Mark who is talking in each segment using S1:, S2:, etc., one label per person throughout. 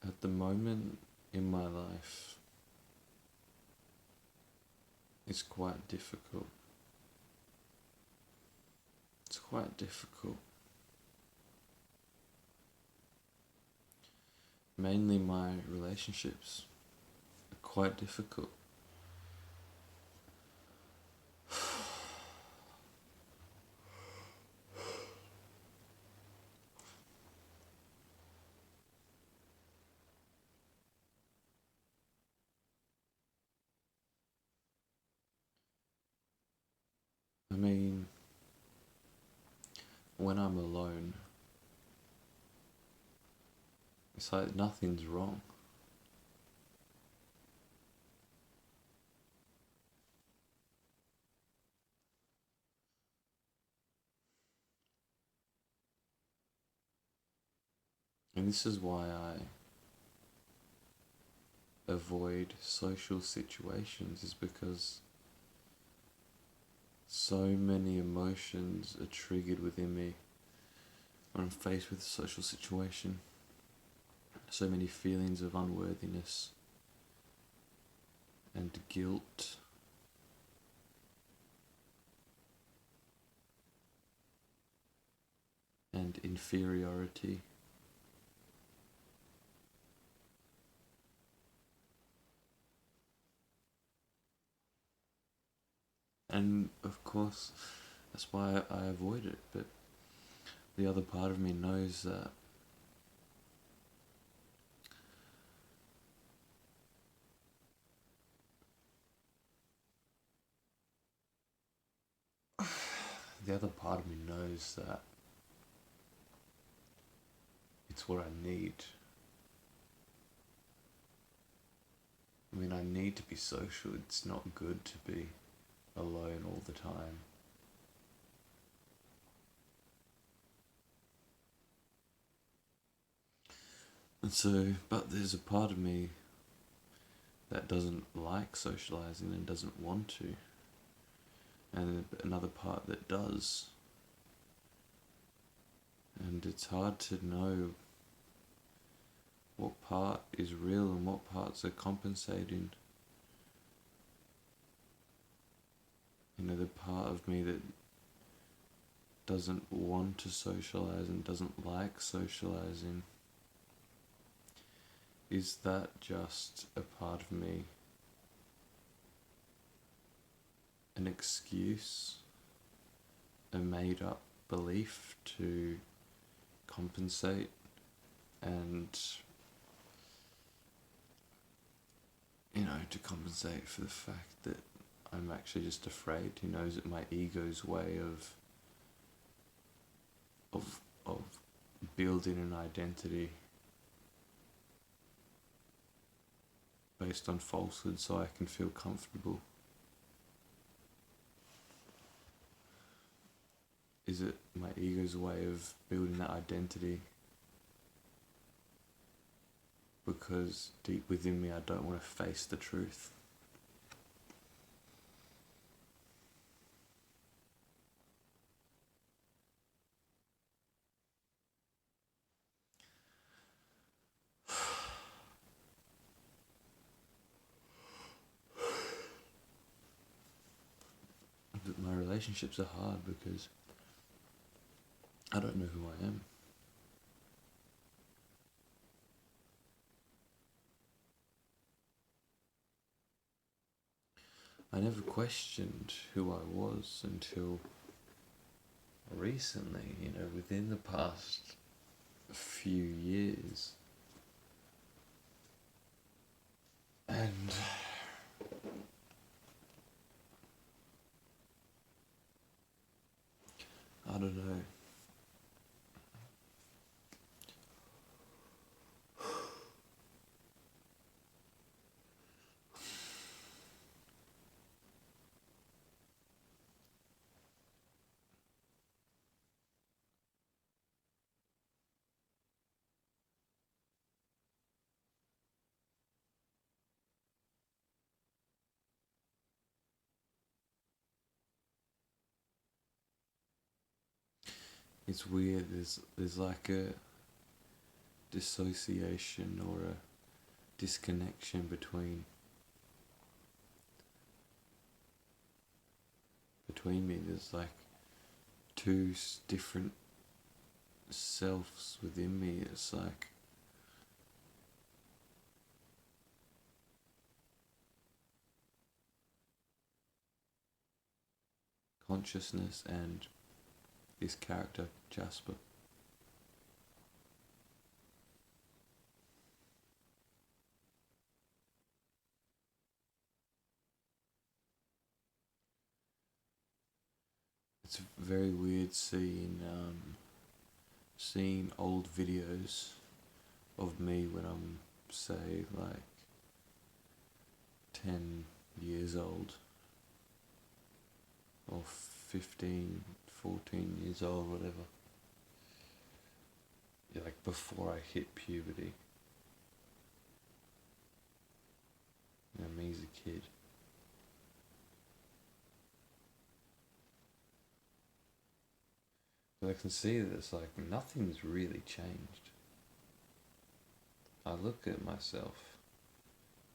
S1: At the moment in my life, it's quite difficult. It's quite difficult. Mainly my relationships are quite difficult. I mean, when I'm alone, it's like nothing's wrong. And this is why I avoid social situations, is because so many emotions are triggered within me when I'm faced with a social situation. So many feelings of unworthiness and guilt and inferiority. And of course, that's why I avoid it. But the other part of me knows that the other part of me knows that it's what I need. I mean, I need to be social. It's not good to be alone all the time. And so, but there's a part of me that doesn't like socializing and doesn't want to, and another part that does. And it's hard to know what part is real and what parts are compensating. You know, the part of me that doesn't want to socialize and doesn't like socializing, is that just a part of me, an excuse, a made up belief to compensate and, you know, to compensate for the fact that I'm actually just afraid? Who knows, it my ego's way of building an identity based on falsehood so I can feel comfortable? Is it my ego's way of building that identity because deep within me I don't want to face the truth? But my relationships are hard because I don't know who I am. I never questioned who I was until recently, you know, within the past few years. And I don't know. It's weird. There's like dissociation or a disconnection between me. There's like two different selves within me. It's like consciousness and this character, Jasper. It's very weird seeing old videos of me when I'm, say, like 10 years old or 15, 14 years old, whatever. Yeah, like before I hit puberty. You know, me as a kid. But I can see that it's like nothing's really changed. I look at myself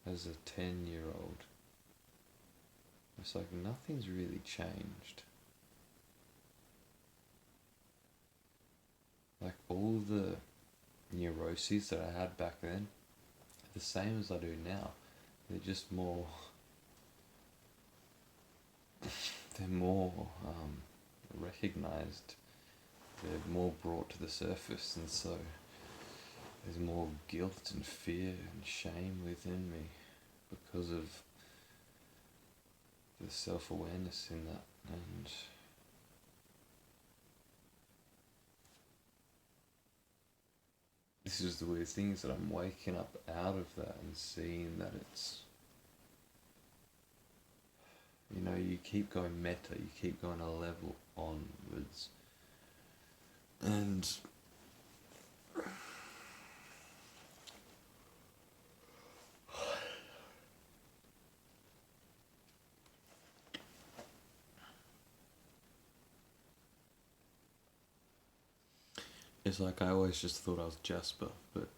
S1: as a 10-year-old. It's like nothing's really changed. Like all the neuroses that I had back then, the same as I do now. They're just more. They're more recognized. They're more brought to the surface, and so there's more guilt and fear and shame within me because of the self-awareness in that. And this is the weird thing, is that I'm waking up out of that and seeing that it's, you know, you keep going meta, you keep going a level onwards. And it's like I always just thought I was Jasper, but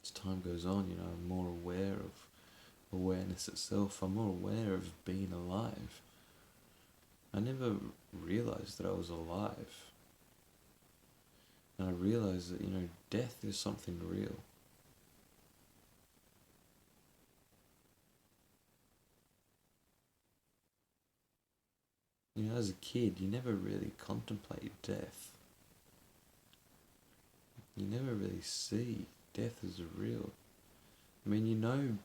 S1: as time goes on, you know, I'm more aware of awareness itself. I'm more aware of being alive. I never realized that I was alive. And I realized that, you know, death is something real. You know, as a kid, you never really contemplate death. You never really see death as real. I mean, you know,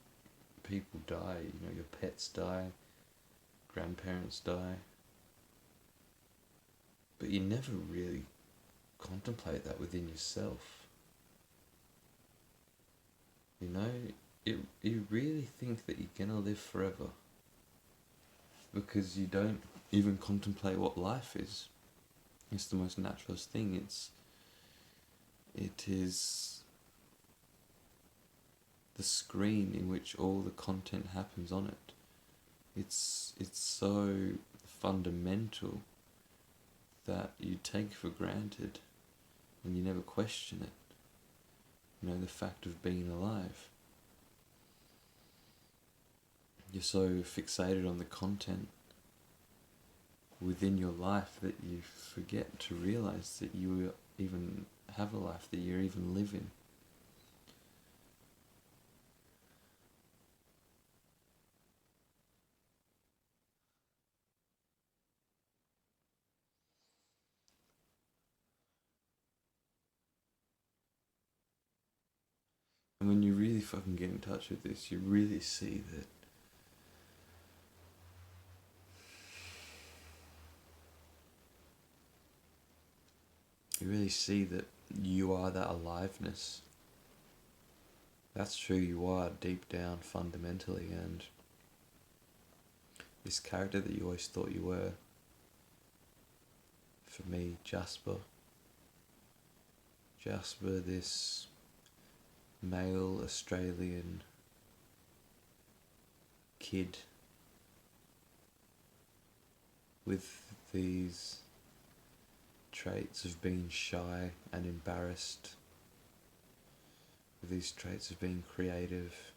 S1: people die, you know, your pets die, grandparents die, but you never really contemplate that within yourself. You know, you really think that you're gonna live forever because you don't even contemplate what life is. It's the most naturalist thing. It is the screen in which all the content happens on it. It's so fundamental that you take for granted and you never question it. You know, the fact of being alive. You're so fixated on the content within your life that you forget to realize that you even have a life, that you're even living. And when you really fucking get in touch with this, you really see that you are that aliveness. That's true, you are deep down fundamentally, and this character that you always thought you were, for me, Jasper, this male Australian kid with these traits of being shy and embarrassed, with these traits of being creative.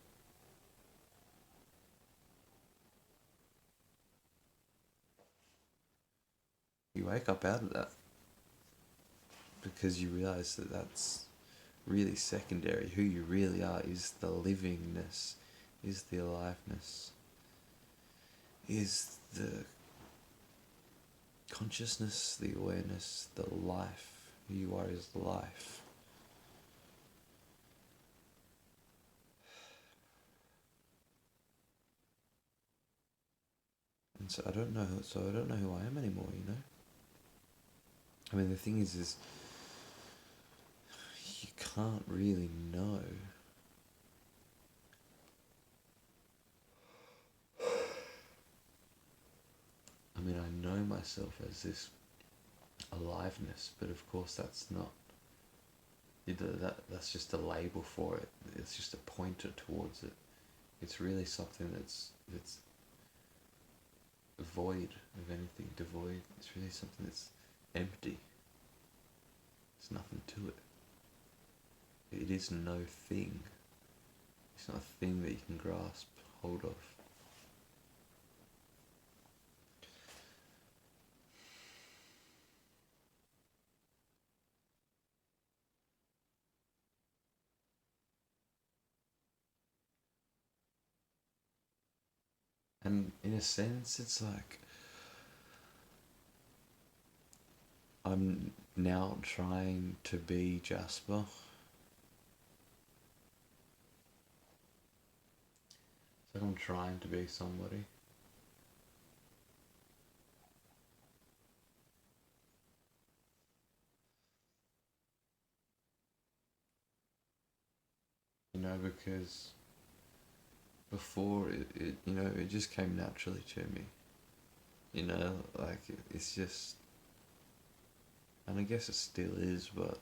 S1: You wake up out of that because you realize that that's really secondary. Who you really are is the livingness, is the aliveness, is the consciousness, the awareness, the life. Who you are is life. And so I don't know. So I don't know who I am anymore. You know. I mean, the thing is you can't really know. I mean, I know myself as this aliveness, but of course that's not. That's just a label for it. It's just a pointer towards it. It's really something that's void of anything, devoid. It's really something that's empty. There's nothing to it. It is no thing. It's not a thing that you can grasp hold of. And in a sense, it's like I'm now trying to be Jasper. It's like I'm trying to be somebody. You know, because before it just came naturally to me. You know, like it's just, and I guess it still is, but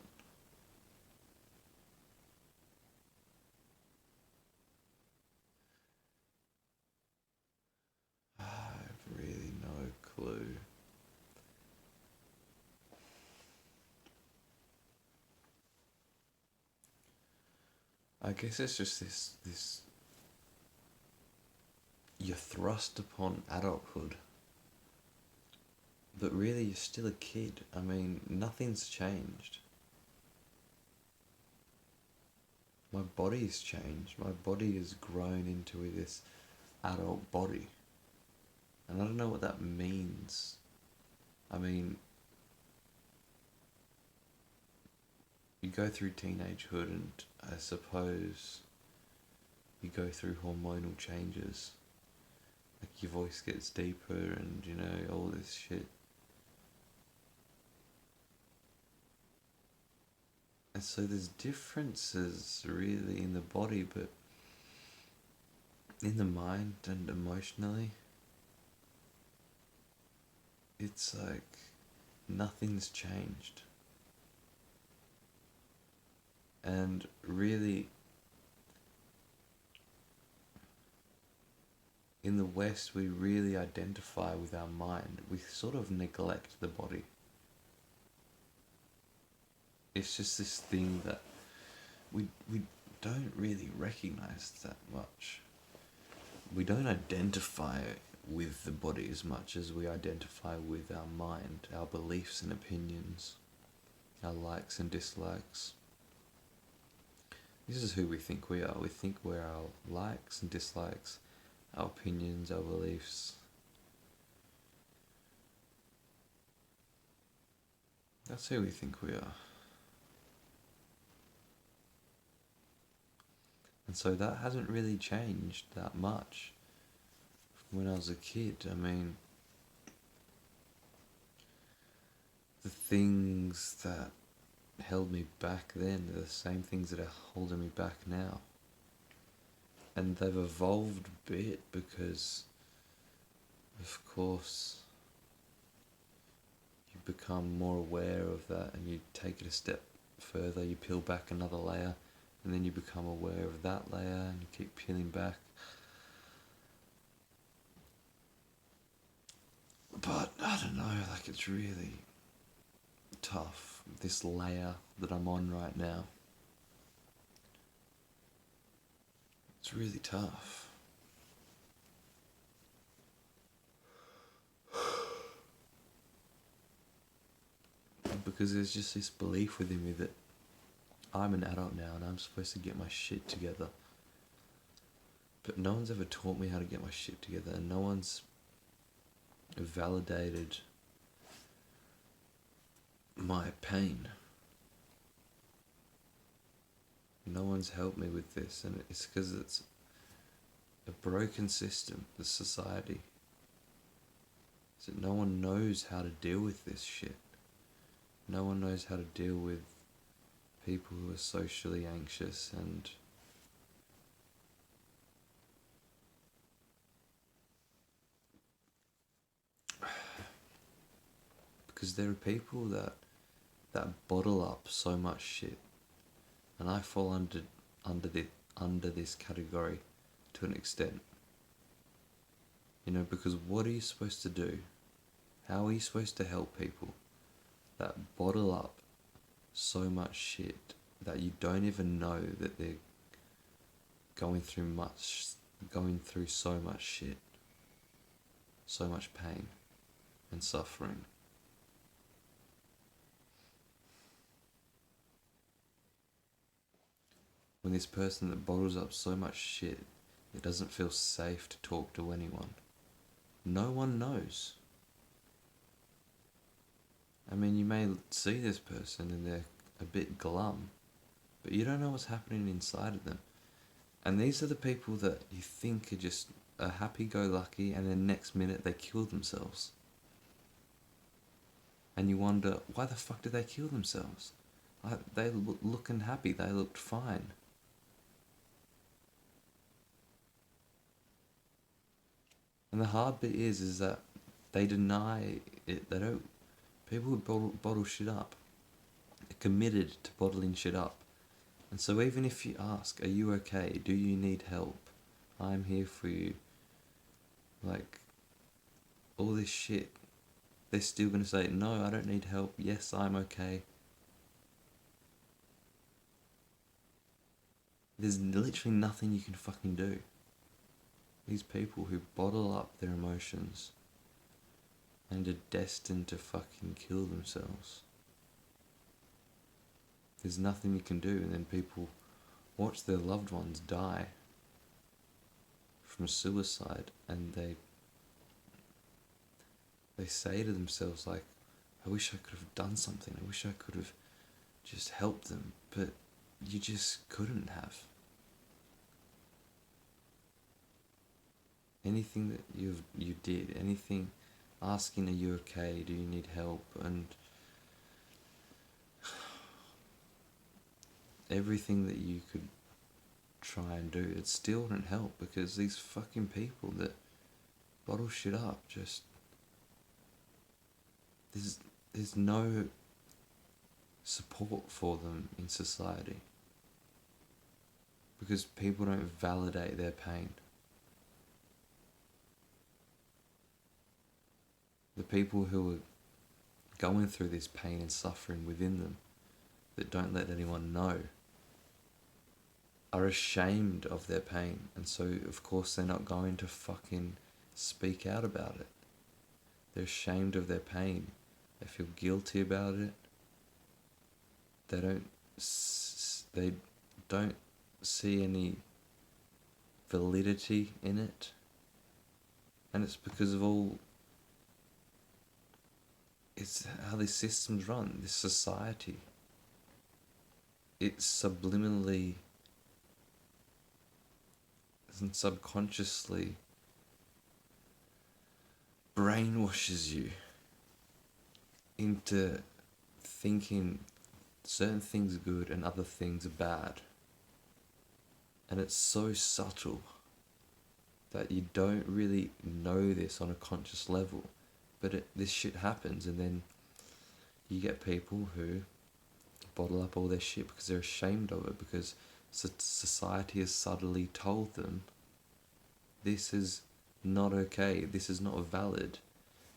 S1: I have really no clue. I guess it's just this you're thrust upon adulthood, but really you're still a kid. I mean, nothing's changed. My body's changed. My body has grown into this adult body. And I don't know what that means. I mean, you go through teenagehood and I suppose you go through hormonal changes. Like your voice gets deeper and, all this shit. And so there's differences really in the body, but in the mind and emotionally, it's like nothing's changed. And really, in the West, we really identify with our mind. We sort of neglect the body. It's just this thing that we don't really recognize that much. We don't identify with the body as much as we identify with our mind, our beliefs and opinions, our likes and dislikes. This is who we think we are. We think we're our likes and dislikes, our opinions, our beliefs. That's who we think we are. And so that hasn't really changed that much from when I was a kid. I mean, the things that held me back then are the same things that are holding me back now. And they've evolved a bit because, of course, you become more aware of that and you take it a step further, you peel back another layer, and then you become aware of that layer and you keep peeling back. But I don't know, like it's really tough, this layer that I'm on right now. It's really tough. Because there's just this belief within me that I'm an adult now and I'm supposed to get my shit together. But no one's ever taught me how to get my shit together, and no one's validated my pain. No one's helped me with this, and it's because it's a broken system, the society. So no one knows how to deal with this shit. No one knows how to deal with people who are socially anxious and because there are people that bottle up so much shit, and I fall under this category to an extent. You know, because what are you supposed to do? How are you supposed to help people that bottle up so much shit that you don't even know that they're going through so much shit, so much pain and suffering? When this person that bottles up so much shit, it doesn't feel safe to talk to anyone. No one knows. I mean, you may see this person and they're a bit glum, but you don't know what's happening inside of them. And these are the people that you think are just happy-go-lucky, and then next minute they kill themselves. And you wonder, why the fuck did they kill themselves? They look looking happy, they looked fine. And the hard bit is that they deny it. They don't. People who bottle shit up are committed to bottling shit up. And so even if you ask, are you okay? Do you need help? I'm here for you. Like, all this shit, they're still going to say, no, I don't need help. Yes, I'm okay. There's literally nothing you can fucking do. These people who bottle up their emotions and are destined to fucking kill themselves. There's nothing you can do, and then people watch their loved ones die from suicide, and they say to themselves, like, I wish I could have done something, I wish I could have just helped them, but you just couldn't have. Anything that you did, anything, asking, are you okay, do you need help, and everything that you could try and do, it still wouldn't help, because these fucking people that bottle shit up, just there's no support for them in society, because people don't validate their pain. The people who are going through this pain and suffering within them, that don't let anyone know, are ashamed of their pain, and so of course they're not going to fucking speak out about it. They're ashamed of their pain. They feel guilty about it. They don't see any validity in it, and it's because of all. It's how these systems run. This society. It subliminally and subconsciously brainwashes you into thinking certain things are good and other things are bad. And it's so subtle that you don't really know this on a conscious level. But this shit happens, and then you get people who bottle up all their shit because they're ashamed of it, because society has subtly told them this is not okay, this is not valid.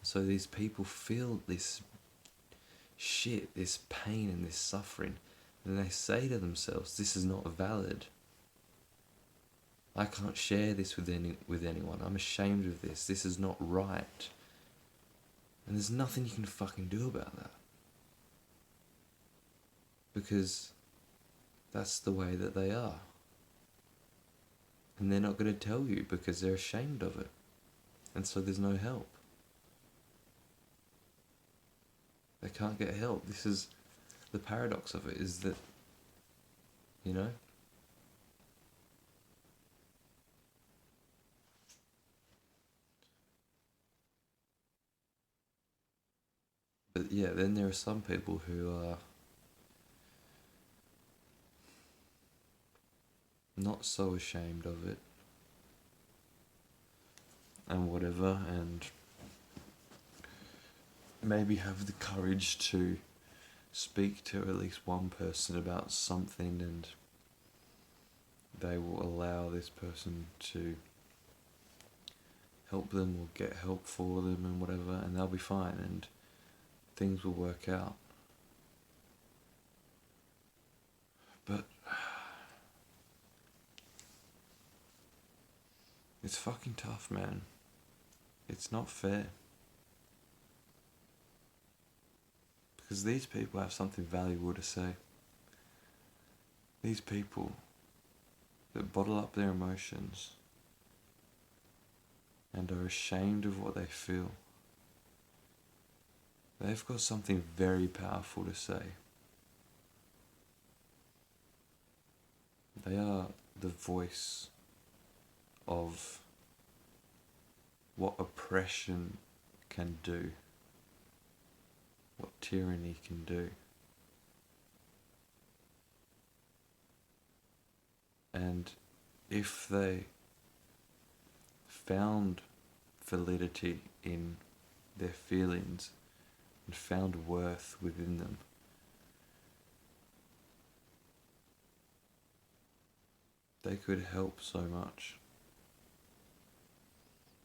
S1: So these people feel this shit, this pain and this suffering, and they say to themselves, this is not valid. I can't share this with anyone. I'm ashamed of this. This is not right. And there's nothing you can fucking do about that. Because that's the way that they are. And they're not going to tell you because they're ashamed of it. And so there's no help. They can't get help. This is the paradox of it, is that, you know, but yeah, then there are some people who are not so ashamed of it and whatever, and maybe have the courage to speak to at least one person about something, and they will allow this person to help them or get help for them and whatever, and they'll be fine and things will work out. But it's fucking tough, man. It's not fair. Because these people have something valuable to say. These people that bottle up their emotions and are ashamed of what they feel, they've got something very powerful to say. They are the voice of what oppression can do, what tyranny can do. And if they found validity in their feelings and found worth within them, they could help so much.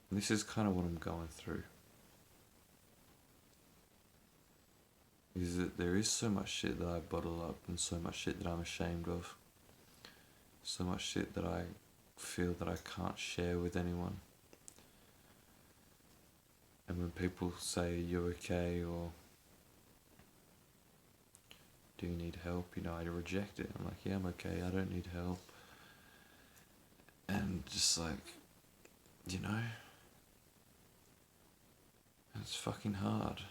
S1: And this is kind of what I'm going through. Is that there is so much shit that I bottle up and so much shit that I'm ashamed of. So much shit that I feel that I can't share with anyone. And when people say, you're okay, or do you need help, you know, I reject it. I'm like, yeah, I'm okay, I don't need help. And just like, you know, it's fucking hard.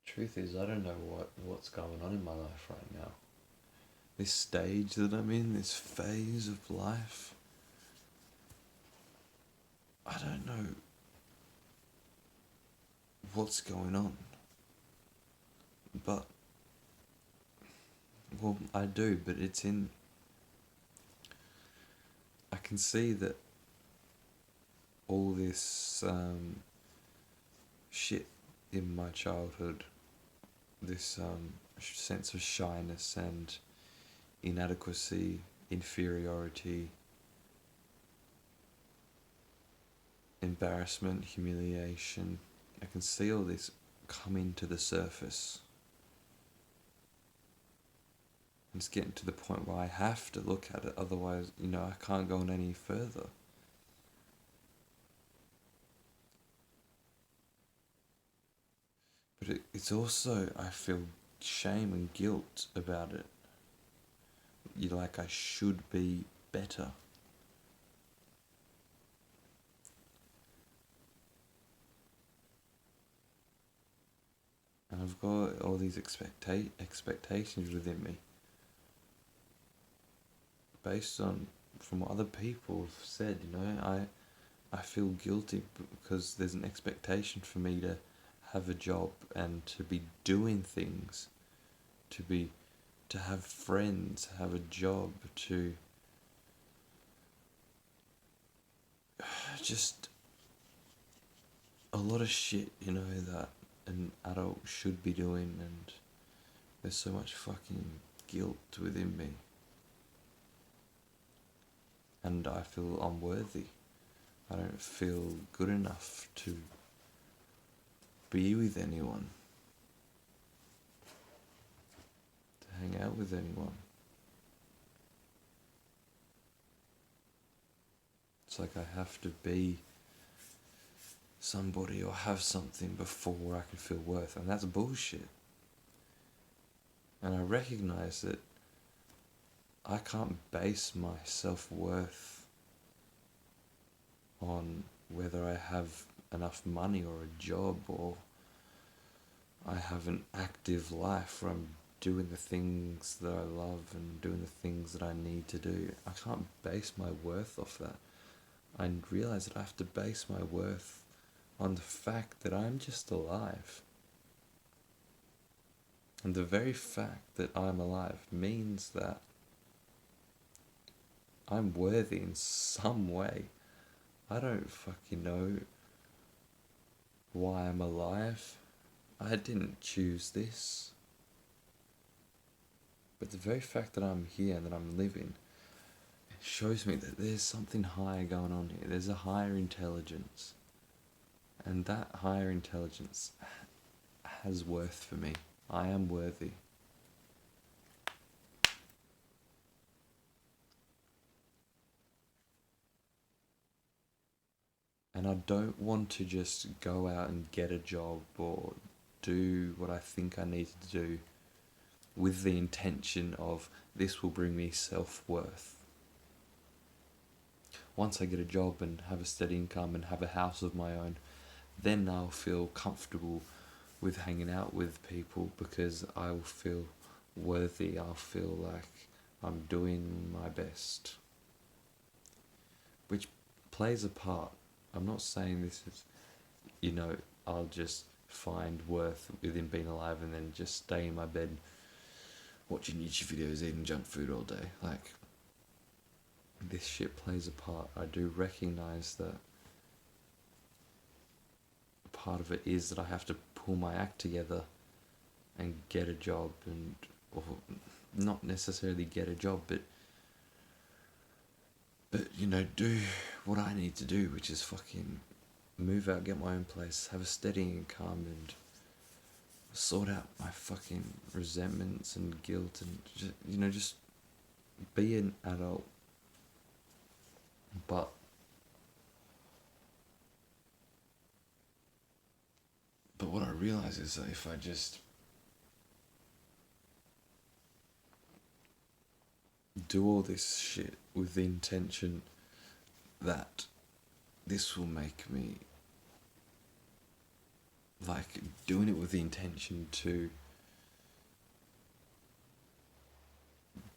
S1: Truth is, I don't know what's going on in my life right now. This stage that I'm in, this phase of life, I don't know what's going on. But, well, I do, but I can see that all this shit in my childhood, this sense of shyness and inadequacy, inferiority, embarrassment, humiliation, I can see all this coming to the surface. And it's getting to the point where I have to look at it, otherwise, you know, I can't go on any further. But it's also, I feel shame and guilt about it. You're like, I should be better. And I've got all these expectations within me based on from what other people have said. I feel guilty because there's an expectation for me to have a job and to be doing things, to be to have friends, have a job, to just a lot of shit, that an adult should be doing, and there's so much fucking guilt within me. And I feel unworthy. I don't feel good enough to be with anyone, to hang out with anyone. It's like I have to be somebody or have something before I can feel worth, and that's bullshit. And I recognize that I can't base my self-worth on whether I have enough money or a job or I have an active life where I'm doing the things that I love and doing the things that I need to do. I can't base my worth off that. I realize that I have to base my worth on the fact that I'm just alive. And the very fact that I'm alive means that I'm worthy in some way. I don't fucking know why I'm alive. I didn't choose this. But the very fact that I'm here and that I'm living, it shows me that there's something higher going on here. There's a higher intelligence. And that higher intelligence has worth for me. I am worthy. And I don't want to just go out and get a job or do what I think I need to do with the intention of this will bring me self-worth. Once I get a job and have a steady income and have a house of my own, then I'll feel comfortable with hanging out with people because I'll feel worthy. I'll feel like I'm doing my best. Which plays a part. I'm not saying this is, I'll just find worth within being alive and then just stay in my bed watching YouTube videos, eating junk food all day. Like, this shit plays a part. I do recognize that part of it is that I have to pull my act together and get a job or not necessarily get a job, but do what I need to do, which is fucking move out, get my own place, have a steady income, and sort out my fucking resentments and guilt, and just be an adult. But what I realize is that if I just do all this shit with the intention that this will make me, like, doing it with the intention to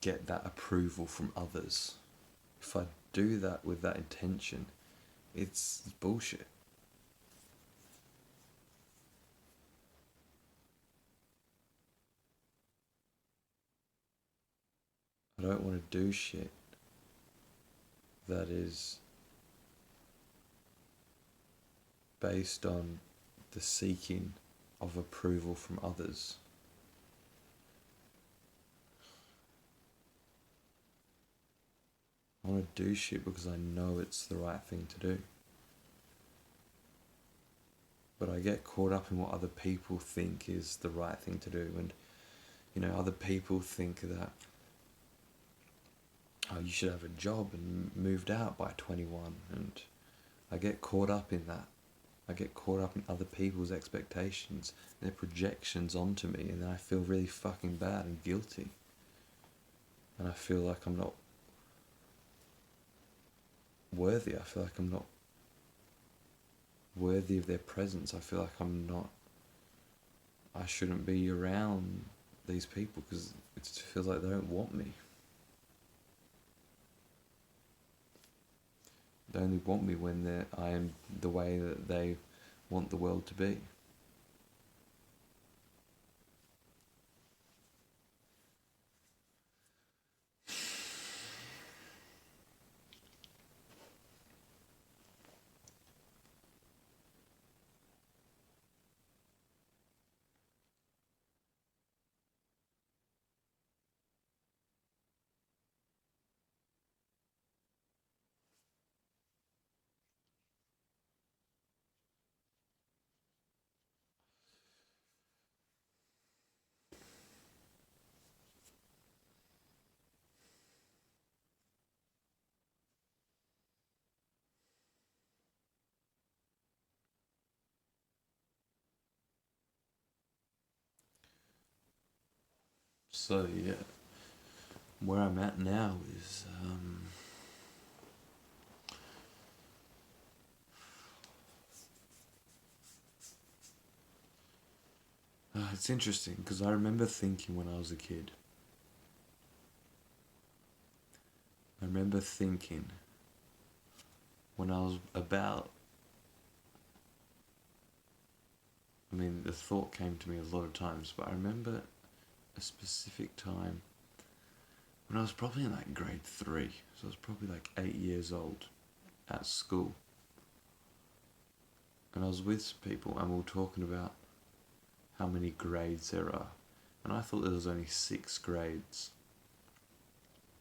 S1: get that approval from others, if I do that with that intention, it's bullshit. I don't want to do shit that is based on the seeking of approval from others. I want to do shit because I know it's the right thing to do. But I get caught up in what other people think is the right thing to do, and other people think that you should have a job and moved out by 21, and I get caught up in that. I get caught up in other people's expectations, their projections onto me, and then I feel really fucking bad and guilty. And I feel like I'm not worthy. I feel like I'm not worthy of their presence. I feel like I'm not I shouldn't be around these people because it feels like they don't want me. They only want me when I am the way that they want the world to be. So yeah, where I'm at now is it's interesting because I remember thinking when I was a kid. I remember thinking when I was about. I mean, the thought came to me a lot of times, but I remember a specific time when I was probably in like grade 3. So I was probably like 8 years old at school. And I was with some people and we were talking about how many grades there are. And I thought there was only 6 grades.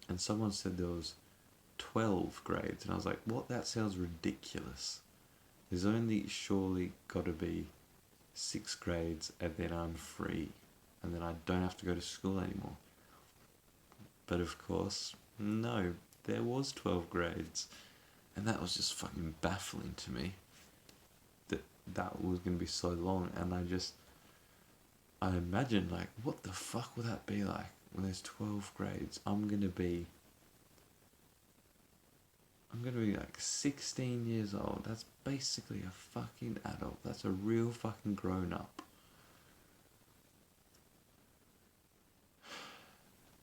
S1: And someone said there was 12 grades. And I was like, what? That sounds ridiculous. There's only surely got to be 6 grades and then I'm free. And then I don't have to go to school anymore. But of course, no, there was 12 grades. And that was just fucking baffling to me. That was going to be so long. And I imagine, like, what the fuck would that be like when there's 12 grades? I'm gonna be like 16 years old. That's basically a fucking adult. That's a real fucking grown up.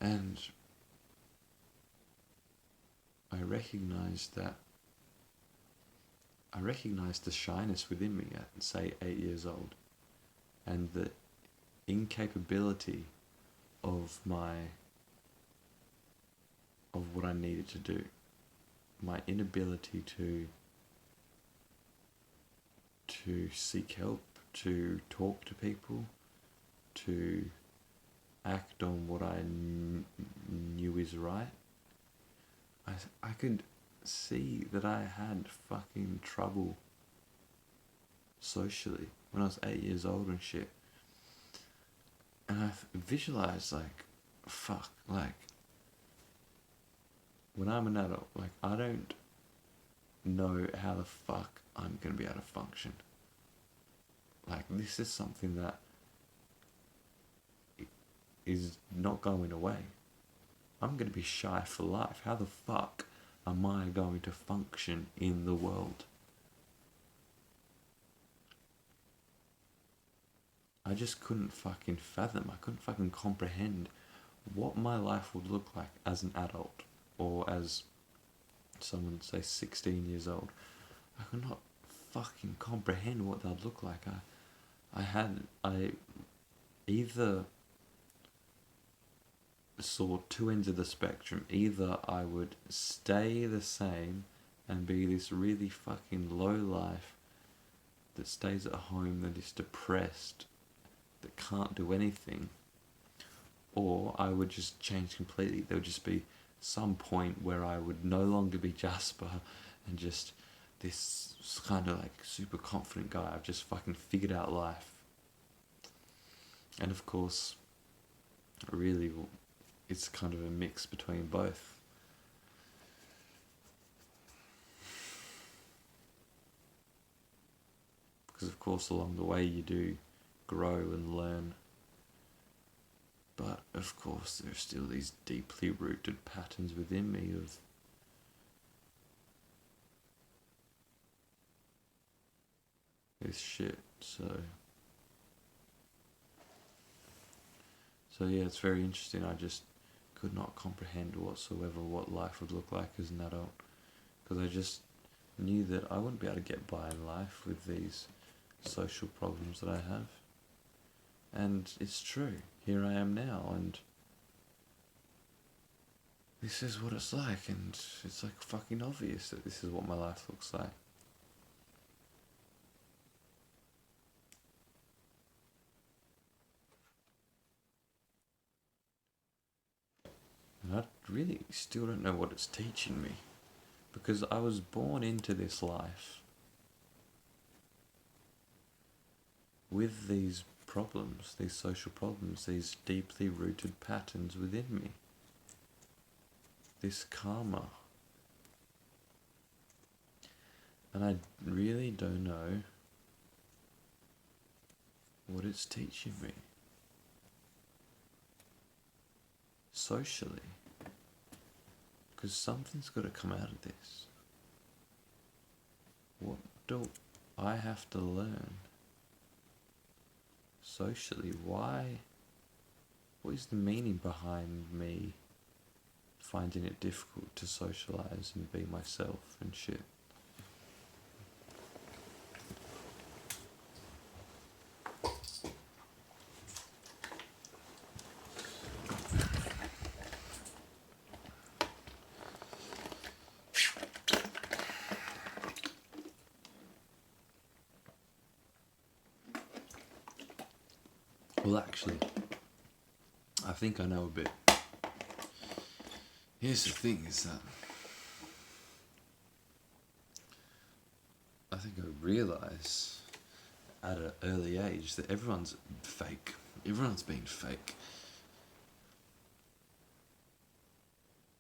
S1: And I recognized that. I recognized the shyness within me at, say, 8 years old, and the incapability of what I needed to do. My inability to seek help, to talk to people, to act on what I knew is right. I could see that I had fucking trouble socially when I was 8 years old and shit. And I visualized, like, fuck, like, when I'm an adult, like, I don't know how the fuck I'm gonna be able to function. Like, this is something that is not going away. I'm gonna be shy for life. How the fuck am I going to function in the world? I just couldn't fucking fathom. I couldn't fucking comprehend what my life would look like as an adult or as someone, say, 16 years old. I could not fucking comprehend what that'd look like. I either saw two ends of the spectrum. Either I would stay the same and be this really fucking low life that stays at home, that is depressed, that can't do anything, or I would just change completely. There would just be some point where I would no longer be Jasper and just this kind of like super confident guy. I've just fucking figured out life. And of course, really, it's kind of a mix between both. Because of course, along the way you do grow and learn. But of course, there are still these deeply rooted patterns within me of this shit. So So yeah, it's very interesting. I just could not comprehend whatsoever what life would look like as an adult, because I just knew that I wouldn't be able to get by in life with these social problems that I have. And it's true. Here I am now, and this is what it's like, and it's like fucking obvious that this is what my life looks like. And I really still don't know what it's teaching me, because I was born into this life with these problems, these social problems, these deeply rooted patterns within me, this karma. And I really don't know what it's teaching me socially, because something's got to come out of this. What do I have to learn socially? Why? What is the meaning behind me finding it difficult to socialize and be myself and shit? Well, actually, I think I know a bit. Here's the thing, is that I think I realise at an early age that everyone's fake. Everyone's being fake.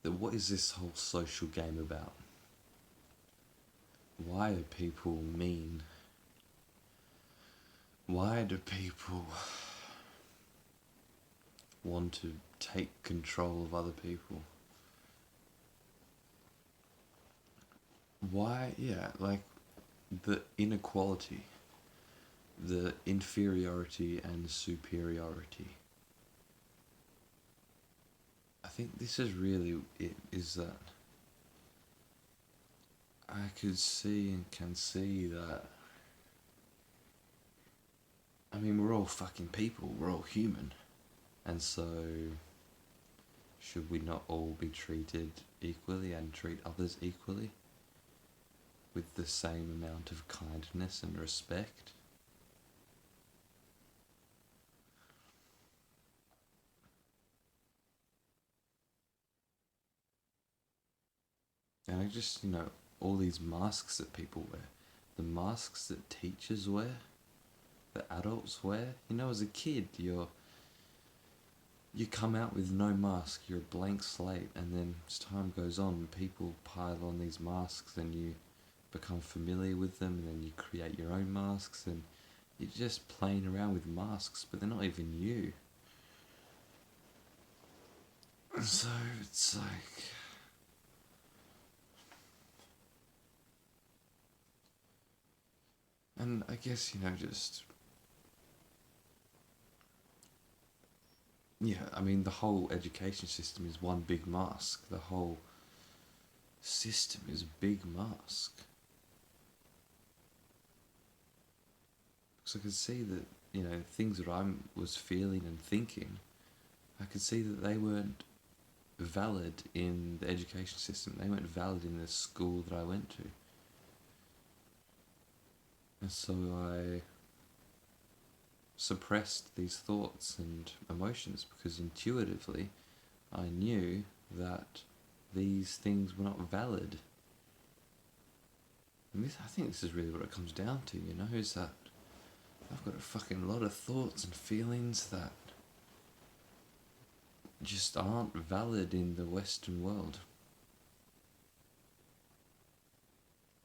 S1: That what is this whole social game about? Why are people mean? Why do people want to take control of other people? Why, yeah, like the inequality, the inferiority and superiority. I think this is really it, is that I could see and can see that, I mean, we're all fucking people, we're all human. And so, should we not all be treated equally and treat others equally? With the same amount of kindness and respect? And I just, all these masks that people wear, the masks that teachers wear, that adults wear. As a kid, you come out with no mask, you're a blank slate, and then as time goes on, people pile on these masks, and you become familiar with them, and then you create your own masks, and you're just playing around with masks, but they're not even you. So it's like, and I guess, just, yeah, I mean, the whole education system is one big mask. The whole system is a big mask. Because I could see that, things that I was feeling and thinking, I could see that they weren't valid in the education system. They weren't valid in the school that I went to. And so I suppressed these thoughts and emotions because intuitively I knew that these things were not valid. And I think this is really what it comes down to, is that I've got a fucking lot of thoughts and feelings that just aren't valid in the Western world.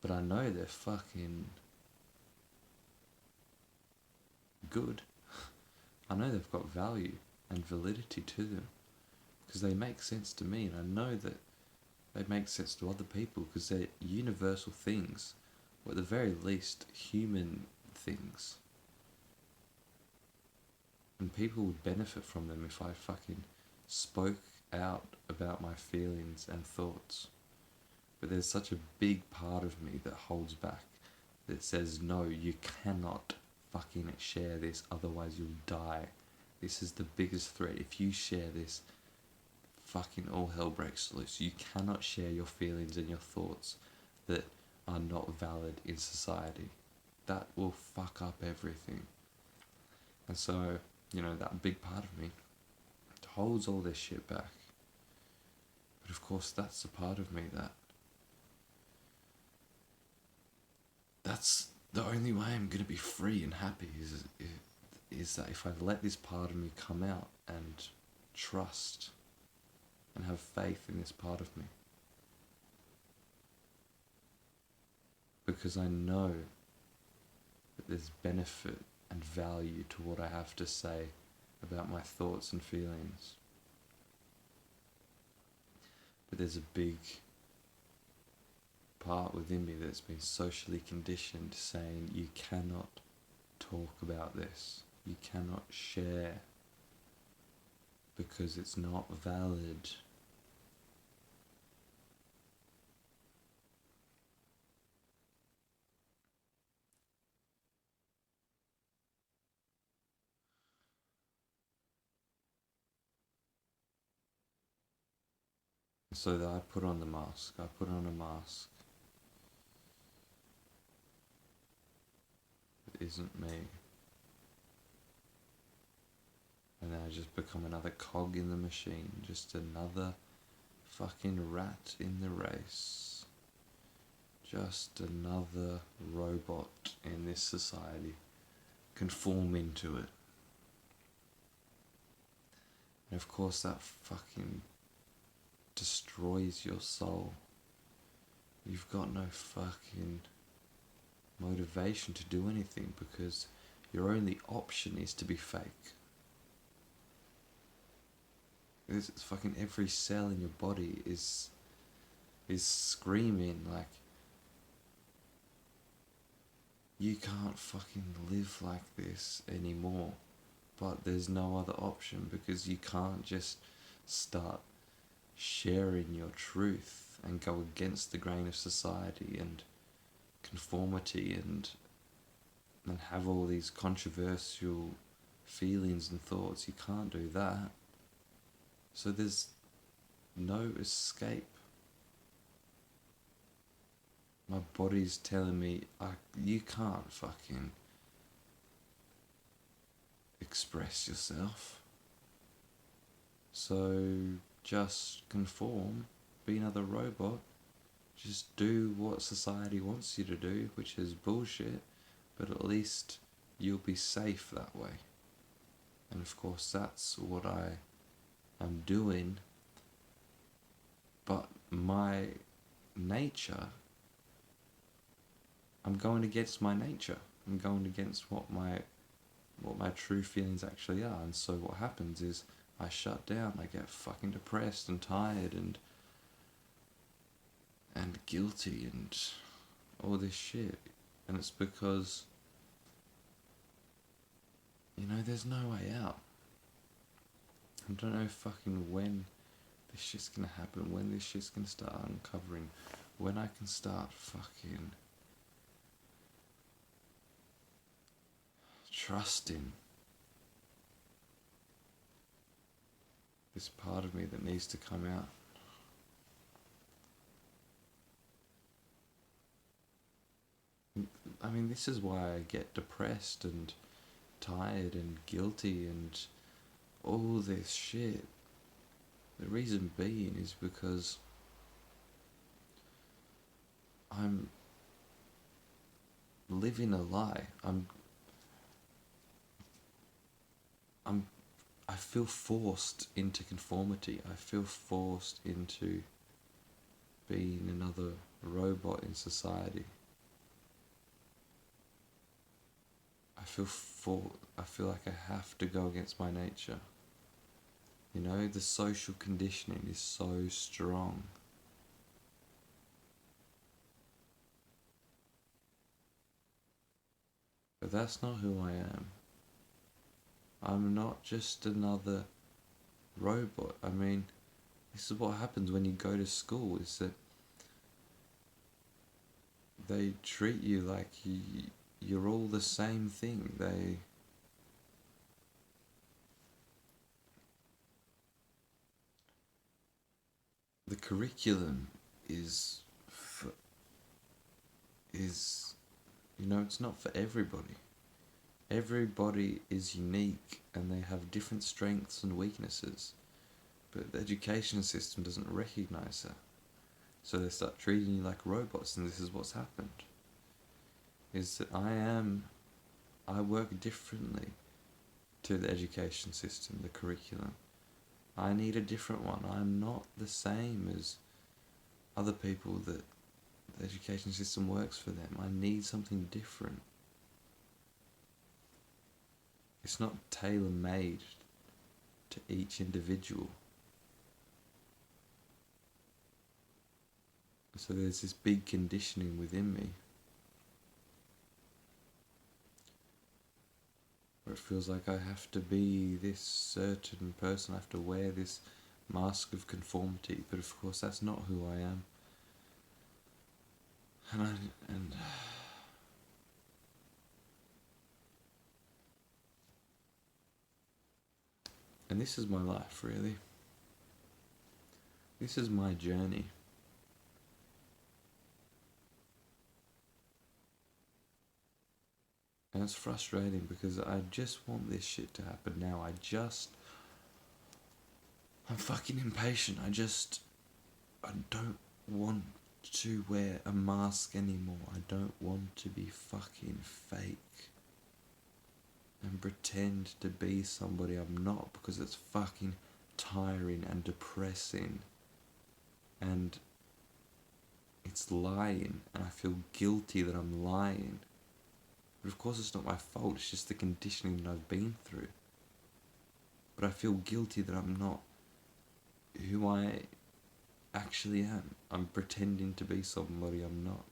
S1: But I know they're fucking good. I know they've got value and validity to them because they make sense to me, and I know that they make sense to other people because they're universal things, or at the very least human things. And people would benefit from them if I fucking spoke out about my feelings and thoughts. But there's such a big part of me that holds back, that says, no, you cannot fucking share this, otherwise you'll die. This is the biggest threat. If you share this, fucking all hell breaks loose. You cannot share your feelings and your thoughts that are not valid in society. That will fuck up everything. And so, that big part of me holds all this shit back. But of course, that's the part of me that's the only way I'm gonna be free and happy is that if I let this part of me come out and trust and have faith in this part of me. Because I know that there's benefit and value to what I have to say about my thoughts and feelings. But there's a big part within me that's been socially conditioned saying you cannot talk about this, you cannot share because it's not valid. So that I put on the mask. I put on a mask that isn't me. And then I just become another cog in the machine, just another fucking rat in the race. Just another robot in this society, conforming to it. And of course that fucking destroys your soul. You've got no fucking motivation to do anything because your only option is to be fake. It's fucking every cell in your body is screaming like, you can't fucking live like this anymore. But there's no other option because you can't just start sharing your truth and go against the grain of society and conformity and have all these controversial feelings and thoughts. You can't do that. So there's no escape. My body's telling me, you can't fucking express yourself. So just conform, be another robot, just do what society wants you to do, which is bullshit, but at least you'll be safe that way. And of course that's what I'm doing, but my nature, I'm going against my nature. I'm going against what my true feelings actually are. And so what happens is I shut down, I get fucking depressed and tired and guilty and all this shit. And it's because, there's no way out. I don't know fucking when this shit's gonna happen, when this shit's gonna start uncovering, when I can start fucking trusting this part of me that needs to come out. I mean, this is why I get depressed and tired and guilty and all this shit. The reason being is because I'm living a lie. I feel forced into conformity. I feel forced into being another robot in society. I feel like I have to go against my nature. The social conditioning is so strong. But that's not who I am. I'm not just another robot. I mean, this is what happens when you go to school, is that they treat you like you're all the same thing. The curriculum is for, is it's not for everybody. Everybody is unique and they have different strengths and weaknesses, but the education system doesn't recognize that. So they start treating you like robots, and this is what's happened. Is that I work differently to the education system, the curriculum. I need a different one. I'm not the same as other people that the education system works for them. I need something different. It's not tailor-made to each individual. So there's this big conditioning within me where it feels like I have to be this certain person, I have to wear this mask of conformity, but of course that's not who I am. And and this is my life, really. This is my journey. And it's frustrating because I just want this shit to happen now. I'm fucking impatient. I don't want to wear a mask anymore. I don't want to be fucking fake and pretend to be somebody I'm not, because it's fucking tiring and depressing. And it's lying, and I feel guilty that I'm lying. But of course it's not my fault, it's just the conditioning that I've been through. But I feel guilty that I'm not who I actually am. I'm pretending to be somebody I'm not.